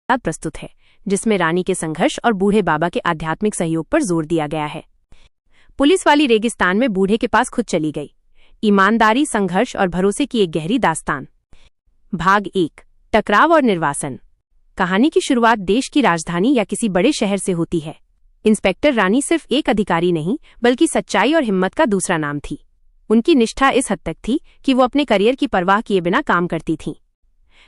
प्रस्तुत है, जिसमें रानी के संघर्ष और बूढ़े बाबा के आध्यात्मिक सहयोग पर जोर दिया गया है। पुलिस वाली रेगिस्तान में बूढ़े के पास खुद चली गई। ईमानदारी, संघर्ष और भरोसे की एक गहरी दास्तान। भाग 1, टकराव और निर्वासन। कहानी की शुरुआत देश की राजधानी या किसी बड़े शहर से होती है। इंस्पेक्टर रानी सिर्फ एक अधिकारी नहीं, बल्कि सच्चाई और हिम्मत का दूसरा नाम थी। उनकी निष्ठा इस हद तक थी कि वो अपने करियर की परवाह किए बिना काम करती थीं।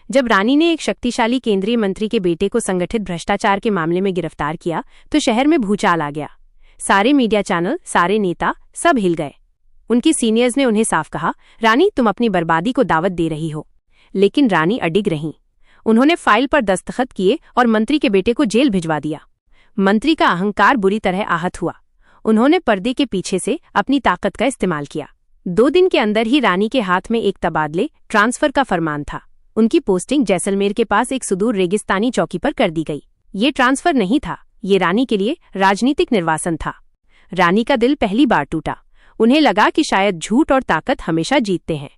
जब रानी ने एक शक्तिशाली केंद्रीय मंत्री के बेटे को संगठित भ्रष्टाचार के मामले में गिरफ्तार किया, तो शहर में भूचाल आ गया। सारे मीडिया चैनल, सारे नेता, सब हिल गए। उनकी सीनियर्स ने उन्हें साफ कहा, रानी, तुम अपनी बर्बादी को दावत दे रही हो। लेकिन रानी अडिग रहीं। उन्होंने फाइल पर दस्तखत किए और मंत्री के बेटे को जेल भिजवा दिया। मंत्री का अहंकार बुरी तरह आहत हुआ। उन्होंने पर्दे के पीछे से अपनी ताकत का इस्तेमाल किया। 2 दिन के अंदर ही रानी के हाथ में एक तबादले ट्रांसफर का फरमान था। उनकी पोस्टिंग जैसलमेर के पास एक सुदूर रेगिस्तानी चौकी पर कर दी गई। ये ट्रांसफर नहीं था, ये रानी के लिए राजनीतिक निर्वासन था। रानी का दिल पहली बार टूटा। उन्हें लगा कि शायद झूठ और ताकत हमेशा जीतते हैं।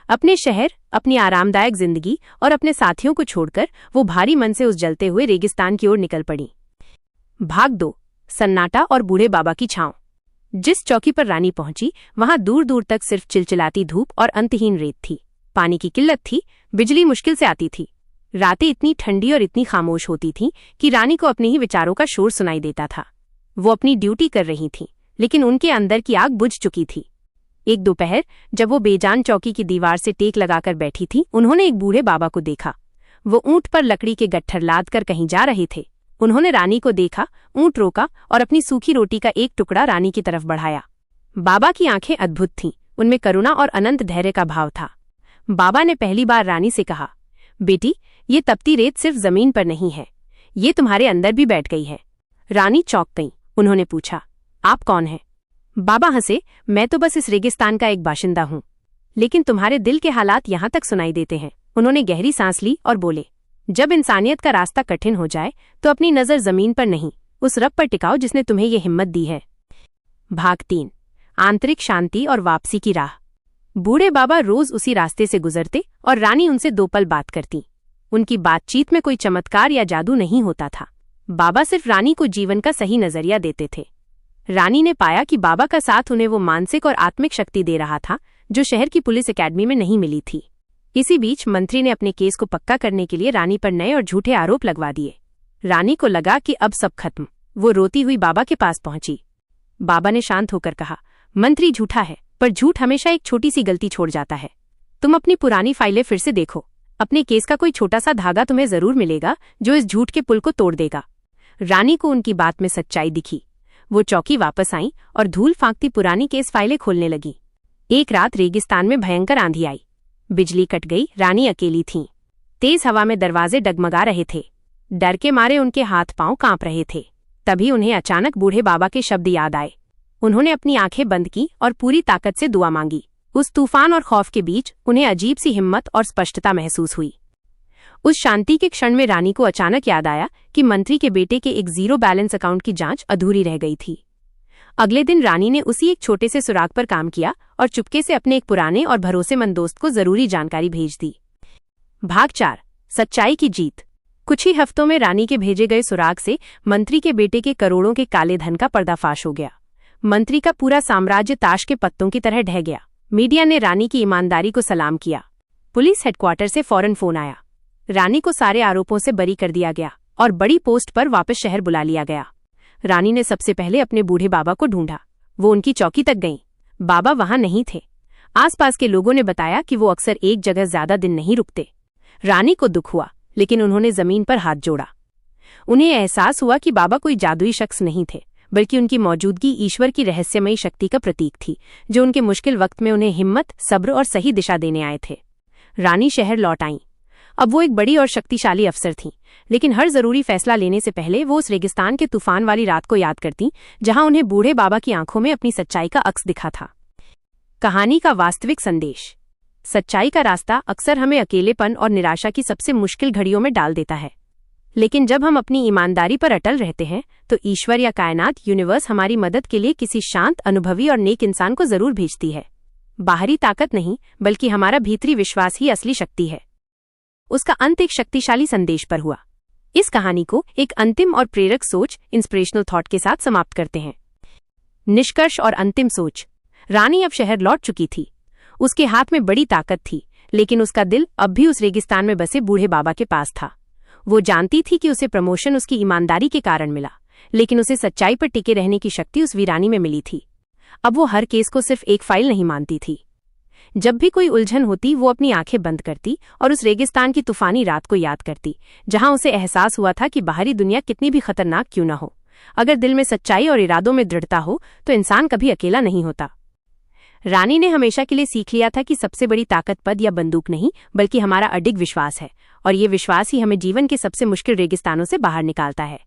अपने शहर, अपनी आरामदायक जिंदगी और अपने साथियों को छोड़कर वो भारी मन से उस जलते हुए रेगिस्तान की ओर निकल पड़ी। भाग 2, सन्नाटा और बूढ़े बाबा की छांव। जिस चौकी पर रानी पहुंची, वहां दूर दूर तक सिर्फ चिलचिलाती धूप और अंतहीन रेत थी। पानी की किल्लत थी, बिजली मुश्किल से आती थी। रातें इतनी ठंडी और इतनी खामोश होती थीं कि रानी को अपने ही विचारों का शोर सुनाई देता था। वो अपनी ड्यूटी कर रही थीं, लेकिन उनके अंदर की आग बुझ चुकी थी। एक दोपहर, जब वो बेजान चौकी की दीवार से टेक लगाकर बैठी थी, उन्होंने एक बूढ़े बाबा को देखा। वो ऊंट पर लकड़ी के गट्ठर लाद कर कहीं जा रहे थे। उन्होंने रानी को देखा, ऊंट रोका और अपनी सूखी रोटी का एक टुकड़ा रानी की तरफ बढ़ाया। बाबा की आंखें अद्भुत थीं, उनमें करुणा और अनंत धैर्य का भाव था। बाबा ने पहली बार रानी से कहा, बेटी, ये तपती रेत सिर्फ जमीन पर नहीं है, ये तुम्हारे अंदर भी बैठ गई है। रानी चौंक गई। उन्होंने पूछा, आप कौन हैं? बाबा हंसे, मैं तो बस इस रेगिस्तान का एक बाशिंदा हूं, लेकिन तुम्हारे दिल के हालात यहां तक सुनाई देते हैं। उन्होंने गहरी सांस ली और बोले, जब इंसानियत का रास्ता कठिन हो जाए तो अपनी नजर जमीन पर नहीं, उस रब पर टिकाओ जिसने तुम्हें ये हिम्मत दी है। भाग 3, आंतरिक शांति और वापसी की राह। बूढ़े बाबा रोज उसी रास्ते से गुजरते और रानी उनसे 2 पल बात करती। उनकी बातचीत में कोई चमत्कार या जादू नहीं होता था। बाबा सिर्फ रानी को जीवन का सही नजरिया देते थे। रानी ने पाया कि बाबा का साथ उन्हें वो मानसिक और आत्मिक शक्ति दे रहा था जो शहर की पुलिस एकेडमी में नहीं मिली थी। इसी बीच मंत्री ने अपने केस को पक्का करने के लिए रानी पर नए और झूठे आरोप लगवा दिए। रानी को लगा कि अब सब खत्म। वो रोती हुई बाबा के पास पहुंची। बाबा ने शांत होकर कहा, मंत्री झूठा है, पर झूठ हमेशा एक छोटी सी गलती छोड़ जाता है। तुम अपनी पुरानी फाइलें फिर से देखो। अपने केस का कोई छोटा सा धागा तुम्हें जरूर मिलेगा जो इस झूठ के पुल को तोड़ देगा। रानी को उनकी बात में सच्चाई दिखी। वो चौकी वापस आई और धूल फांकती पुरानी केस फाइलें खोलने लगी। एक रात रेगिस्तान में भयंकर आंधी आई। बिजली कट गई। रानी अकेली थीं। तेज हवा में दरवाजे डगमगा रहे थे। डर के मारे उनके हाथ पांव कांप रहे थे। तभी उन्हें अचानक बूढ़े बाबा के शब्द याद आए। उन्होंने अपनी आंखें बंद की और पूरी ताकत से दुआ मांगी। उस तूफान और खौफ के बीच उन्हें अजीब सी हिम्मत और स्पष्टता महसूस हुई। उस शांति के क्षण में रानी को अचानक याद आया कि मंत्री के बेटे के एक 0 बैलेंस अकाउंट की जांच अधूरी रह गई थी। अगले दिन रानी ने उसी एक छोटे से सुराग पर काम किया और चुपके से अपने एक पुराने और भरोसेमंद दोस्त को जरूरी जानकारी भेज दी। भाग 4, सच्चाई की जीत। कुछ ही हफ्तों में रानी के भेजे गए सुराग से मंत्री के बेटे के करोड़ों के काले धन का पर्दाफाश हो गया। मंत्री का पूरा साम्राज्य ताश के पत्तों की तरह ढह गया। मीडिया ने रानी की ईमानदारी को सलाम किया। पुलिस हेडक्वार्टर से फौरन फोन आया। रानी को सारे आरोपों से बरी कर दिया गया और बड़ी पोस्ट पर वापस शहर बुला लिया गया। रानी ने सबसे पहले अपने बूढ़े बाबा को ढूंढा। वो उनकी चौकी तक गईं। बाबा वहां नहीं थे। आसपास के लोगों ने बताया कि वो अक्सर एक जगह ज्यादा दिन नहीं रुकते। रानी को दुख हुआ, लेकिन उन्होंने जमीन पर हाथ जोड़ा। उन्हें एहसास हुआ कि बाबा कोई जादुई शख्स नहीं थे, बल्कि उनकी मौजूदगी ईश्वर की रहस्यमयी शक्ति का प्रतीक थी, जो उनके मुश्किल वक्त में उन्हें हिम्मत, सब्र और सही दिशा देने आए थे। रानी शहर लौट आईं। अब वो एक बड़ी और शक्तिशाली अफसर थीं, लेकिन हर जरूरी फैसला लेने से पहले वो उस रेगिस्तान के तूफान वाली रात को याद करती, जहां उन्हें बूढ़े बाबा की आंखों में अपनी सच्चाई का अक्स दिखा था। कहानी का वास्तविक संदेश। सच्चाई का रास्ता अक्सर हमें अकेलेपन और निराशा की सबसे मुश्किल घड़ियों में डाल देता है, लेकिन जब हम अपनी ईमानदारी पर अटल रहते हैं तो ईश्वर या कायनात, यूनिवर्स हमारी मदद के लिए किसी शांत, अनुभवी और नेक इंसान को जरूर भेजती है। बाहरी ताकत नहीं, बल्कि हमारा भीतरी विश्वास ही असली शक्ति है। उसका अंत एक शक्तिशाली संदेश पर हुआ। इस कहानी को एक अंतिम और प्रेरक सोच, इंस्पिरेशनल थॉट के साथ समाप्त करते हैं। निष्कर्ष और अंतिम सोच। रानी अब शहर लौट चुकी थी। उसके हाथ में बड़ी ताकत थी, लेकिन उसका दिल अब भी उस रेगिस्तान में बसे बूढ़े बाबा के पास था। वो जानती थी कि उसे प्रमोशन उसकी ईमानदारी के कारण मिला, लेकिन उसे सच्चाई पर टिके रहने की शक्ति उस वीरानी में मिली थी। अब वो हर केस को सिर्फ एक फाइल नहीं मानती थी। जब भी कोई उलझन होती, वो अपनी आंखें बंद करती और उस रेगिस्तान की तूफानी रात को याद करती, जहां उसे एहसास हुआ था कि बाहरी दुनिया कितनी भी खतरनाक क्यों न हो, अगर दिल में सच्चाई और इरादों में दृढ़ता हो तो इंसान कभी अकेला नहीं होता। रानी ने हमेशा के लिए सीख लिया था कि सबसे बड़ी ताकत पद या बंदूक नहीं, बल्कि हमारा अडिग विश्वास है, और ये विश्वास ही हमें जीवन के सबसे मुश्किल रेगिस्तानों से बाहर निकालता है।